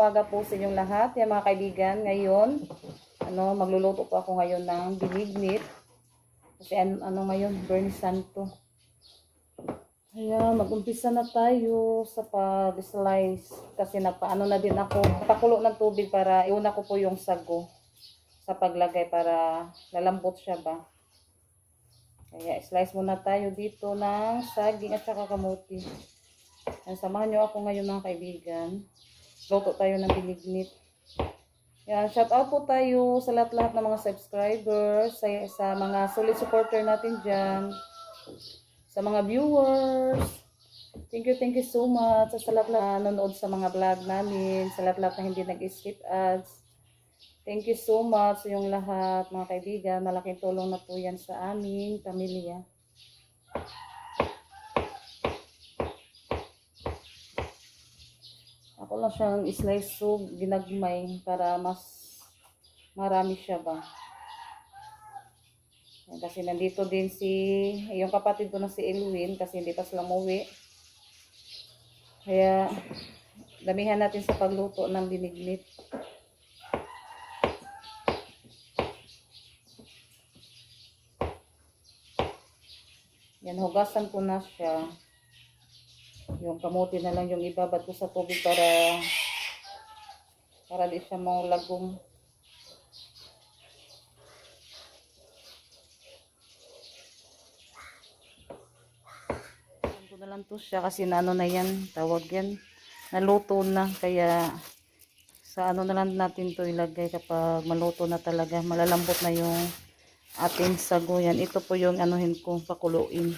umaga po sa inyong lahat. Yan mga kaibigan, ngayon, magluluto po ako ngayon ng binignit. Kasi ngayon, Burn Santo. Kaya mag-umpisa na tayo sa pag-slice. Kasi na din ako, napakulo ng tubig para iuna ko po yung sago sa paglagay para lalambot siya ba. Kaya slice muna tayo dito ng saging at saka kamuti. Samahan nyo ako ngayon mga kaibigan. Luto tayo ng binignit. Yan, shout out po tayo sa lahat-lahat ng mga subscribers, sa mga solid supporter natin dyan, sa mga viewers. Thank you so much sa lahat na nanonood sa mga vlog namin, sa lahat-lahat na hindi nag-skip ads. Thank you so much sa yung lahat mga kaibigan. Malaking tulong na po yan sa aming pamilya. Ako lang siyang slice so ginagmay para mas marami siya ba. Kasi nandito din yung kapatid ko na si Elwin kasi hindi pa sila umuwi. Kaya damihan natin sa pagluto ng binignit. Yan, hugasan ko na siya. Yung kamuti na lang yung ibabad ko sa tubig para di siya maulagong. Ko na lang to siya kasi na yan, tawag yan, naluto na. Kaya sa na lang natin to ilagay kapag maluto na talaga, malalambot na yung ating sago. Yan, ito po yung anuhin ko, pakuluin.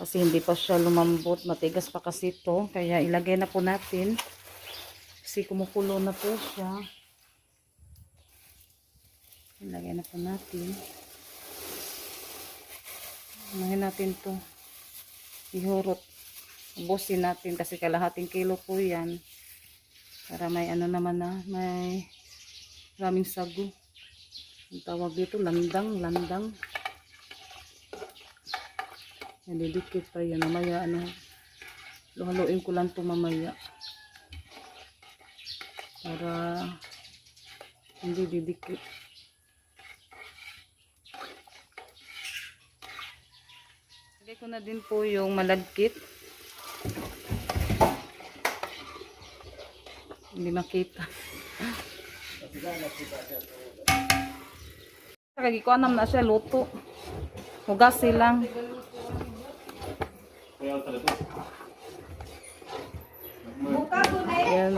Kasi hindi pa siya lumambot. Matigas pa kasi ito. Kaya ilagay na po natin. Kasi kumukulo na po siya. Ilagay na po natin. Unahin natin to. Ihurot. Ubusin natin kasi kalahating kilo po yan. Para may naman na. May maraming sago. Ang tawag dito, landang. Nalidikit pa yan. Mamaya haluin ko lang ito mamaya. Para hindi didikit. Lagay ko na din po yung malagkit. Hindi makita. Kagikuanam na siya, luto. Hugas silang. Ayan,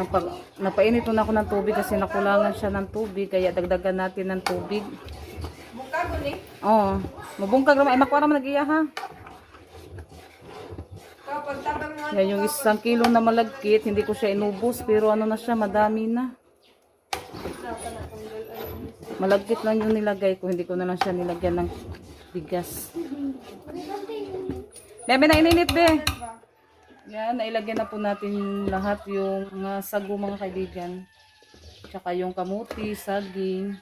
napainit na ako ng tubig kasi nakulangan siya ng tubig. Kaya dagdagan natin ng tubig. Bungkago ni? Oo. Mabungkag naman. Ay, makuha naman nag-iya ha. Yan yung 1 kilo na malagkit. Hindi ko siya inubos. Pero na siya, madami na. Malagkit lang yung nilagay ko. Hindi ko na lang siya nilagyan ng bigas. Bebe na ininit be. Yan, nailagyan na po natin lahat yung mga sago mga kaibigan. Tsaka yung kamuti, saging.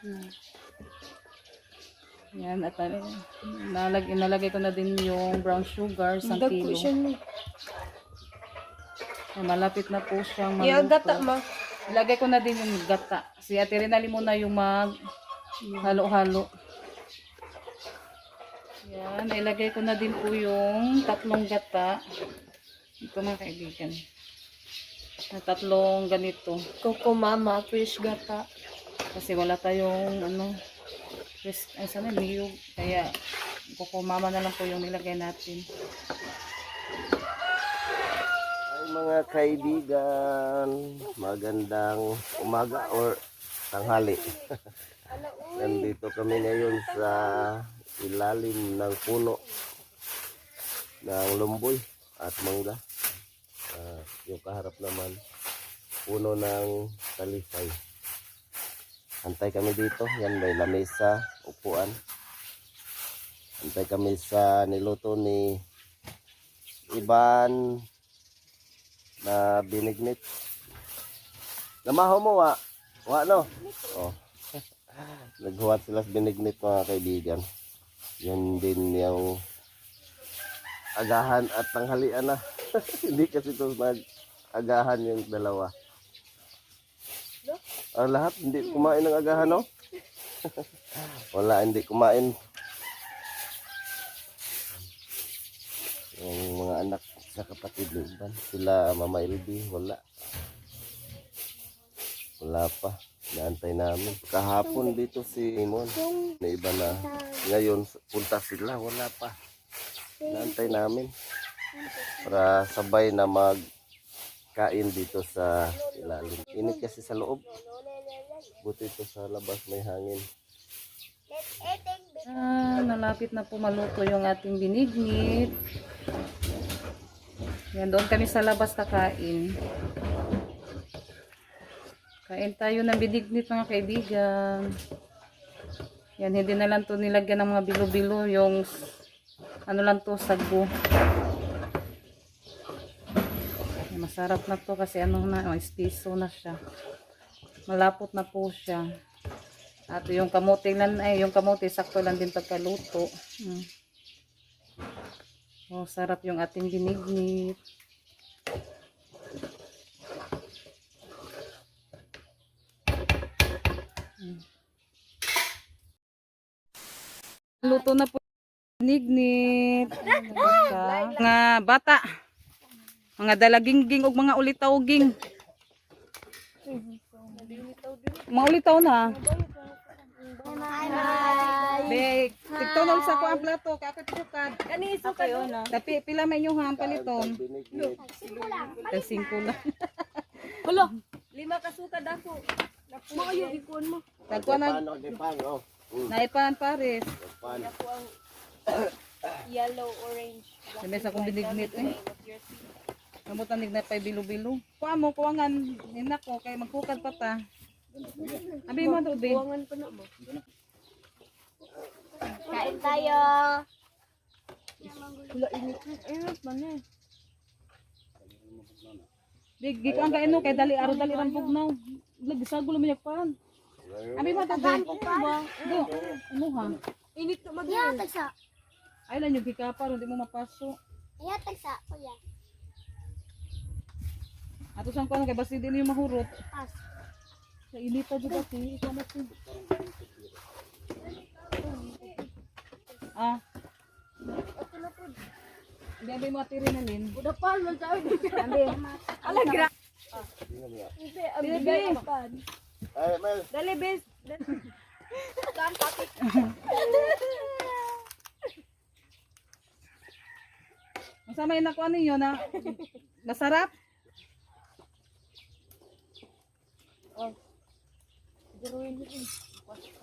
Yan, at nalagay ko na din yung brown sugar, 1 kilo. Malapit na po siyang maluto. Gata ma. Ilagay ko na din yung gata. Si Ate Rinali muna yung halo-halo. Yan, ilagay ko na din po yung 3 gata. Ito mga kaibigan. Na 3 ganito. Coco mama, fish gata. Kasi wala tayong niyog. Kaya Coco mama na lang po yung nilagay natin. Ay mga kaibigan, magandang umaga or tanghali. Nandito kami ngayon sa ilalim ng puno ng lumboy at mangga. Yung kaharap naman, puno ng talisay. Antay kami dito. Yan, may lamesa, upuan. Antay kami sa niluto ni Iban na binignit. Namaho mo, wa no? Oh. Naghuwat sila sa binignit mga kaibigan. Yan din yung agahan at tanghalian na. Hindi kasi ito nag-agahan yung dalawa. Lahat hindi kumain ng agahan, no? Wala, hindi kumain. Yung mga anak sa kapatid ni Iban, sila Mama LB, wala. Wala pa. Naantay namin. Kahapon dito si Imon. Na iba na. Ngayon, punta sila. Wala pa. Naantay namin. Para sabay na magkain dito sa ilalim. Init kasi sa loob. Buti ito sa labas may hangin. Nalapit na po maluto yung ating binignit. Yan, doon kami sa labas kakain. Kain tayo ng binignit mga kaibigan. Yan, hindi na lang to nilagyan ng mga bilo-bilo. Yung ano lang to, sagbo. Yan, masarap na to kasi ano na, estiso na siya. Malapot na po siya. At yung kamote lang, yung kamote sakto lang din pagkaluto. Oh, sarap yung ating binignit. Luto na po binignit. Mga bata. Mga dalagingging o mga ulitawging. Mga ulitaw na. Bek, tigtonol sa ko ang plato, kapit tukad. Kaniso kayo na. Tapi pila may inyo ang paliton. Singko lang. Hala, 5 ka sukad ako. Maayo ikon mo. Tagkuan na. Naipan pares. Ako ang yellow orange. Sabi sa kong binignit eh. Kamutan na pa bilo-bilo. Kuha mo, kuwangan. Hinak ko, kay magkukad pa ta. Abi mo to, babe. Buwangan pa na mo. Kain tayo. Wala init. Init man eh. Big, gikuan ka ino, kay dali, aro dali ram bugnaw. Lagisago lang mayagpan. Abi mo to, babe. Do, ano ha? Init na Ya, mag-init. tagsa. Ay lang yung gikapar, hindi mo mapaso. Ya, tagsa. Kuya. Ato siyang kuan, kay basi din yung mahurot. Pas. Sa inita dyan kasi, ikaw na siya. Hindi, abi mo atiri na lin. Udah pa, magsabi. Abi. Alagra. Hindi, Bebe. abigay pa. Ay, Mel. Dali, bes. Saan pati? Masama yung nakuha ninyo na masarap.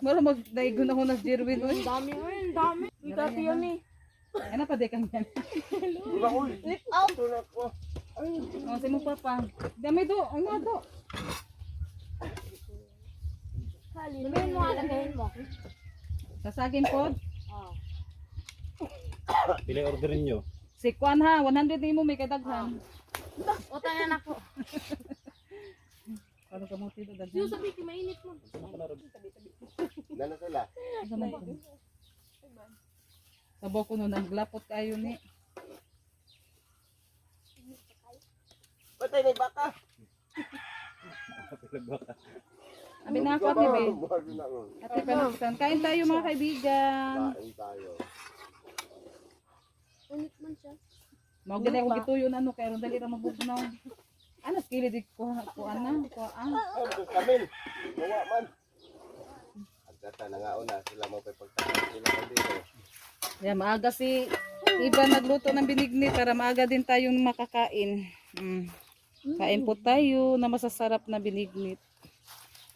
Wala magdaigon ako na Jerwin. Ang dami mo, ang dami. Ikati yan eh. Ano pa de kang yan? O, si mo papa. Dami do. Ano do? Lumayan mo, alagayin mo. Sasagin po. Pili orderin nyo. Si Kwan ha. 100 din mo may kadaghan. Utangan ako. Ano ka mo tito daghan? Yung sabi, mainit mo. Nana sila. Ano man ko? Sabo ko nun. Ang glapot kayo ni. Patay na yung baka. Abi na ako ate be. Buhay na ako. Ate panagsan. Kain tayo mga kaibigan. Kain tayo. Init man siya. Mao gani ako gituyo na ano kay ron dali ra mabugnaw. Ano skili di ko ana ko ang. Ay, ito kamin. Gawa man. Agkata na nga una. Sila mo pa pagtakas sila kan dito. Yeah, maaga si Iba nagluto ng binignit para maaga din tayong makakain. Kain po tayo na masasarap na binignit.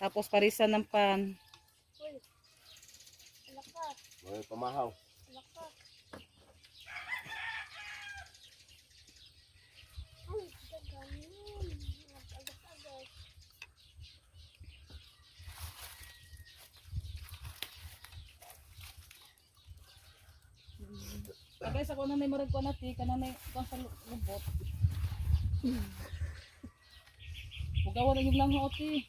Tapos parisan ng pan. Mga pamahaw. Bagay sa kuno na marag ko na ti kanang kung sa lubot. Bugawan na yung lang ho ti.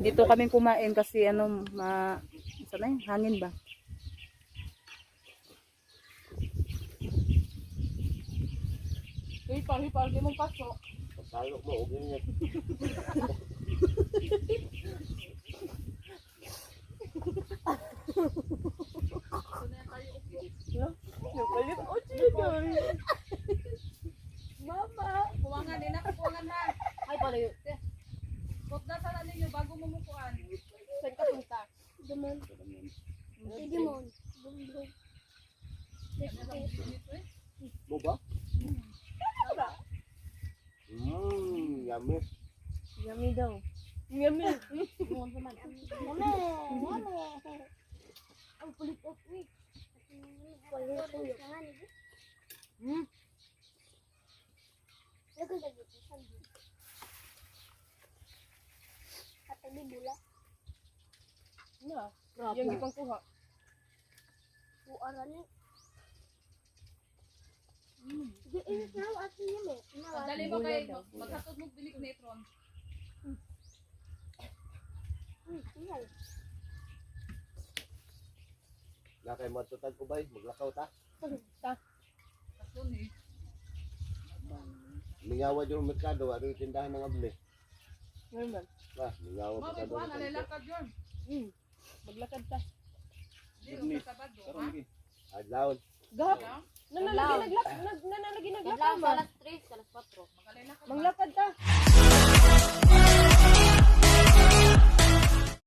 Dito kami kumain kasi ano saan hangin ba? Hipal, di mong pasok. Pagkalo mo, huwag yun yan. Napalit o chicken. Mama. Kuwangan din ako, kuwangan na. Ay, pala yun. Pagda sa ninyo bago mumukuan. Saan ka punta? Dumon. Digimon. Dumdum. Mo ba? Yummy. Yummy daw. Yummy. Ang kulit of week. Kulit of week. Lago lagi. Katabi bula. Na. Yung ipang kuha. Buaran ni. Di init na at niya mo. Dali mo kay maghatod mo binig netron. Nakay mo tutag ko bay, maglakaw ta. Tatlon eh. Mingawa yung merkado, ano yung tindahan ng abli. Ngayon ba? Mingawa Mo pa may ka kuan doon. alilakad yon. Maglakad ta. Di ro sa Sabado, ha? Adlaon. Gahap. Nanalagi naglakad. Alas 3, alas 4. Magalilakad. Manglakad ta.